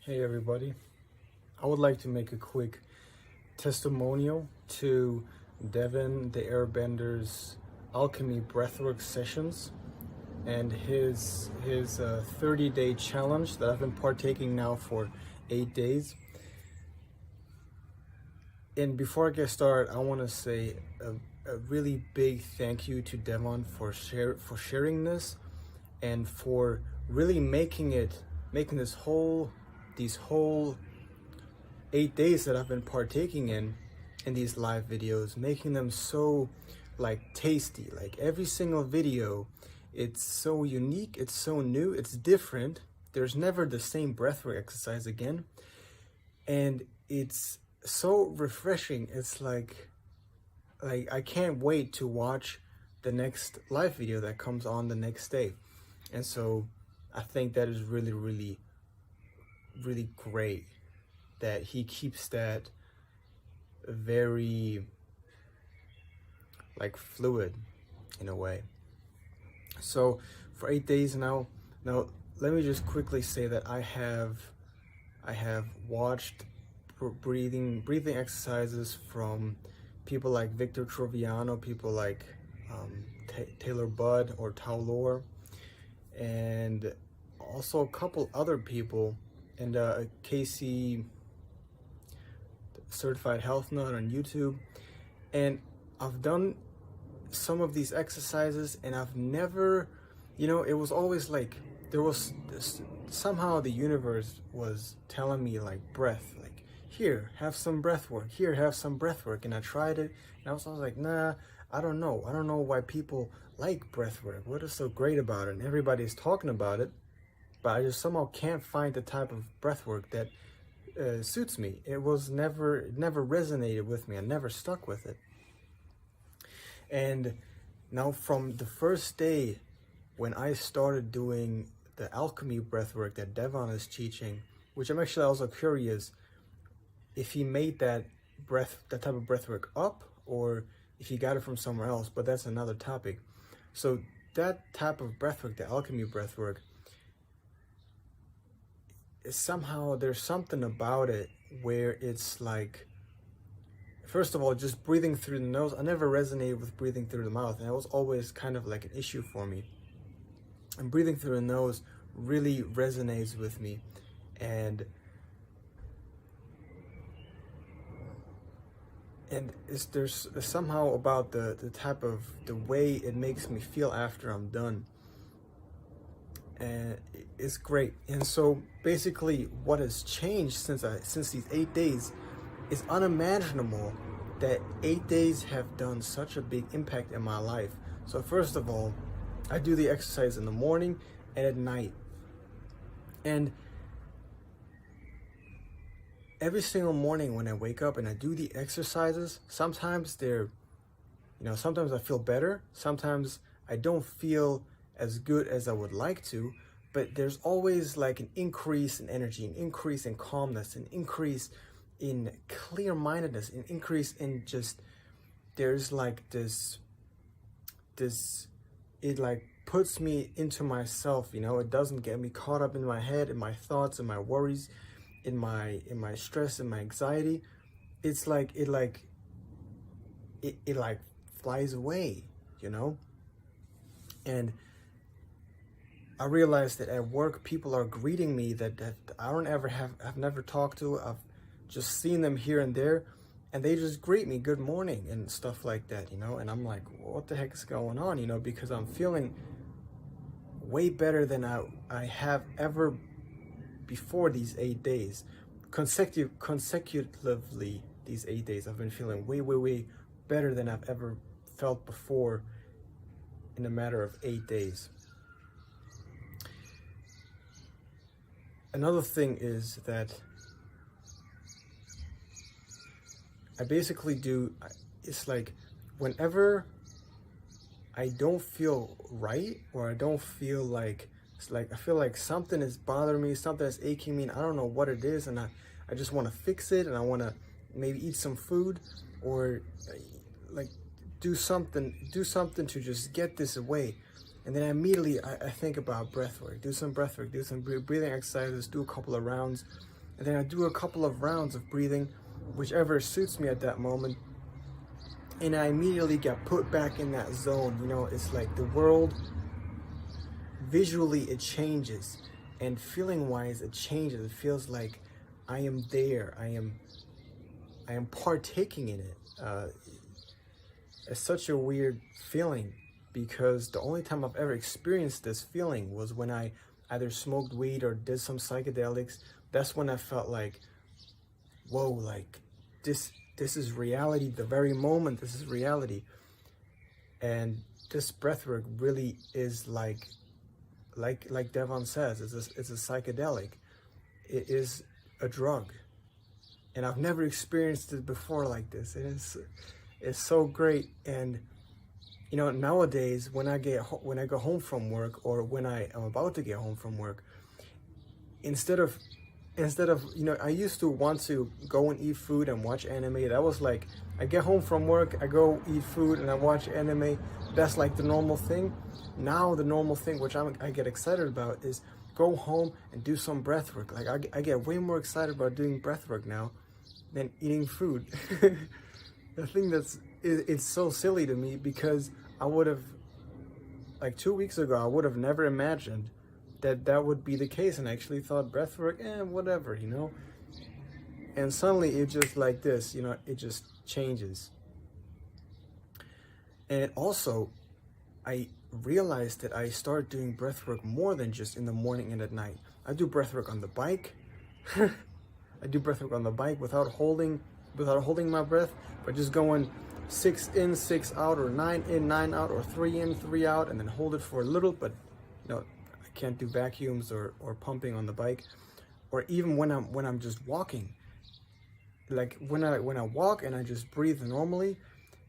Hey everybody, I would like to make a quick testimonial to Devin the Airbender's Alchemy Breathwork sessions and his 30-day challenge that I've been partaking now for 8 days. And before I get started, I want to say a really big thank you to Devon for sharing this and for really making these whole 8 days that I've been partaking in these live videos, making them so like tasty. Like every single video, it's so unique, it's so new, it's different. There's never the same breathwork exercise again, and it's so refreshing. It's like I can't wait to watch the next live video that comes on the next day. And so I think that is really great that he keeps that very like fluid in a way. So for 8 days now let me just quickly say that I have watched breathing exercises from people like Victor Troviano, people like Taylor Budd or Taulor, and also a couple other people, and Casey Certified Health Nut on YouTube. And I've done some of these exercises and I've never, it was always like there was somehow the universe was telling me like breath, like here, have some breath work, here, have some breath work. And I tried it and I was like, nah, I don't know why people like breath work. What is so great about it? And everybody's talking about it, but I just somehow can't find the type of breath work that suits me. It never resonated with me. I never stuck with it. And now from the first day when I started doing the alchemy breathwork that Devon is teaching, which I'm actually also curious if he made that type of breathwork up or if he got it from somewhere else, but that's another topic. So that type of breathwork, the alchemy breathwork, somehow there's something about it where it's like, first of all, just breathing through the nose. I never resonated with breathing through the mouth, and it was always kind of like an issue for me. And breathing through the nose really resonates with me. And there's somehow about the way it makes me feel after I'm done. And it's great. And so basically what has changed since these 8 days is unimaginable that 8 days have done such a big impact in my life. So first of all, I do the exercise in the morning and at night. And every single morning when I wake up and I do the exercises, sometimes sometimes I feel better. Sometimes I don't feel as good as I would like to, but there's always like an increase in energy, an increase in calmness, an increase in clear-mindedness, an increase in just, there's like this, it like puts me into myself, it doesn't get me caught up in my head, in my thoughts, in my worries, in my stress, in my anxiety. It's like, it flies away, And I realized that at work, people are greeting me that I've never talked to. I've just seen them here and there, and they just greet me, good morning, and stuff like that, And I'm like, what the heck is going on, because I'm feeling way better than I have ever before these 8 days. Consecutively, these 8 days, I've been feeling way better than I've ever felt before in a matter of 8 days. Another thing is that I basically it's like whenever I don't feel right, or I don't feel like, I feel like something is bothering me, something is aching me, and I don't know what it is, and I just want to fix it, and I want to maybe eat some food, or like do something to just get this away. And then immediately I think about breathwork. Do some breathwork, do some breathing exercises, do a couple of rounds. And then I do a couple of rounds of breathing, whichever suits me at that moment. And I immediately get put back in that zone. You know, it's like the world, visually it changes. And feeling wise, it changes. It feels like I am there. I am partaking in it. It's such a weird feeling, because the only time I've ever experienced this feeling was when I either smoked weed or did some psychedelics. That's when I felt like, whoa, like this is reality. The very moment, this is reality. And this breathwork really is like Devon says, it's a psychedelic. It is a drug. And I've never experienced it before like this. It's so great. And you know, nowadays when I go home from work, or when I am about to get home from work, instead of you know, I used to want to go and eat food and watch anime. That was like, I get home from work, I go eat food and I watch anime. That's like the normal thing. Now the normal thing, which I get excited about, is go home and do some breath work. Like I get way more excited about doing breath work now than eating food. The thing it's so silly to me, because I would have, like 2 weeks ago, I would have never imagined that would be the case, and I actually thought breathwork, whatever, you know. And suddenly it just like this, you know, it just changes. And also, I realized that I started doing breathwork more than just in the morning and at night. I do breathwork on the bike. I do breathwork on the bike without holding my breath, but just going 6 in, 6 out, or 9 in, 9 out, or 3 in, 3 out, and then hold it for a little. But you know, I can't do vacuums or pumping on the bike, or even when I'm just walking. Like when I walk and I just breathe normally,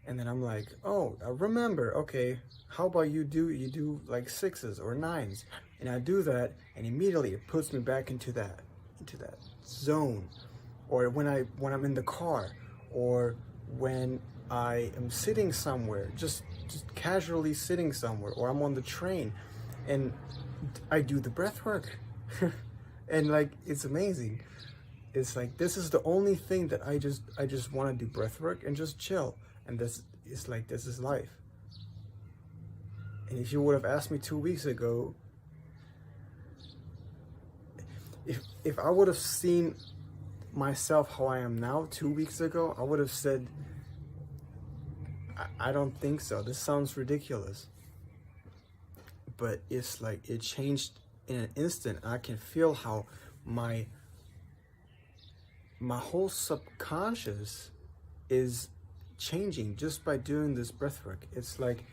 and then I'm like, oh, I remember, okay, how about you do like 6s or 9s, and I do that, and immediately it puts me back into that zone. Or when I'm in the car, or when I am sitting somewhere, just casually sitting somewhere, or I'm on the train, and I do the breath work. And like, it's amazing. It's like, this is the only thing that I just want to do breath work and just chill. And this is life. And if you would have asked me 2 weeks ago, if I would have seen myself how I am now 2 weeks ago, I would have said, I don't think so. This sounds ridiculous. But it's like, it changed in an instant. I can feel how my whole subconscious is changing just by doing this breathwork. It's like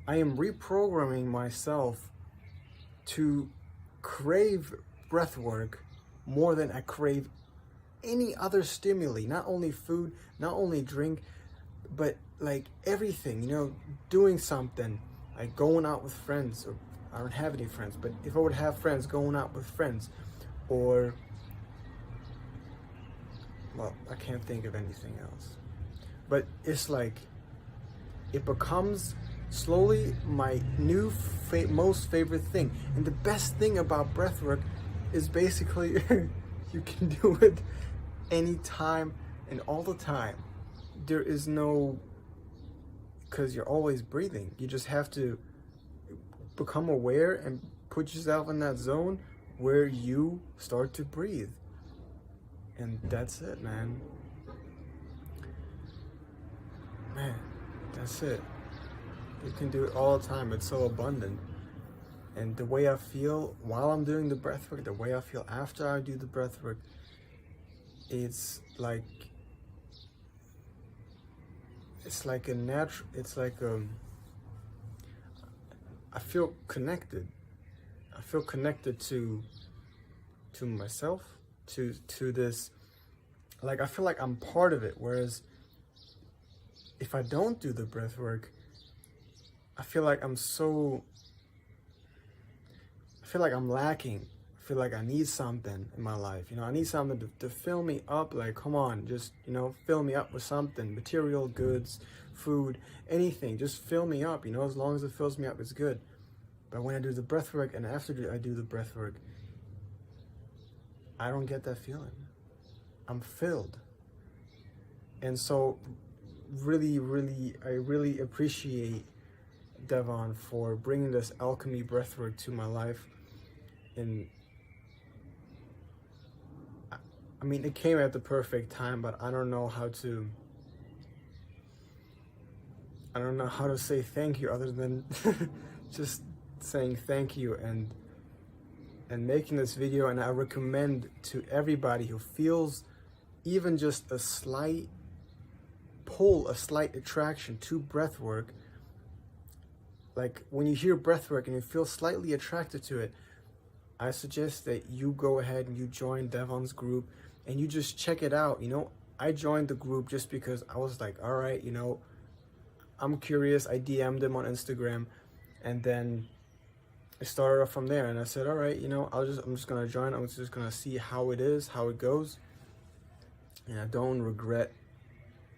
I am reprogramming myself to crave breathwork more than I crave any other stimuli. Not only food, not only drink, but like everything, you know, doing something, like going out with friends. Or I don't have any friends, but if I would have friends, going out with friends, or, well, I can't think of anything else. But it's like, it becomes slowly my new most favorite thing. And the best thing about breathwork is basically you can do it anytime and all the time. There is no, because you're always breathing. You just have to become aware and put yourself in that zone where you start to breathe. And that's it, man. Man, that's it. You can do it all the time. It's so abundant. And the way I feel while I'm doing the breathwork, the way I feel after I do the breathwork, it's like a natural, I feel connected. I feel connected to myself, to this, like, I feel like I'm part of it. Whereas if I don't do the breath work, I feel like I'm lacking. I feel like I need something in my life. You know, I need something to fill me up. Like, come on, just, you know, fill me up with something, material goods, food, anything. Just fill me up, you know, as long as it fills me up, it's good. But when I do the breath work and after I do the breath work, I don't get that feeling. I'm filled. And so really, I really appreciate Devon for bringing this alchemy breathwork to my life. And I mean, it came at the perfect time, but I don't know how to say thank you other than just saying thank you and making this video. And I recommend to everybody who feels even just a slight pull, a slight attraction to breathwork, like when you hear breathwork and you feel slightly attracted to it, I suggest that you go ahead and you join Devon's group and you just check it out. You know, I joined the group just because I was like, all right, you know, I'm curious. I DM'd him on Instagram, and then it started off from there. And I said, all right, you know, I'm just gonna join. I'm just gonna see how it is, how it goes, and I don't regret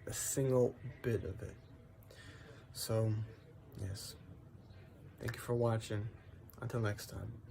a single bit of it. So, yes. Thank you for watching. Until next time.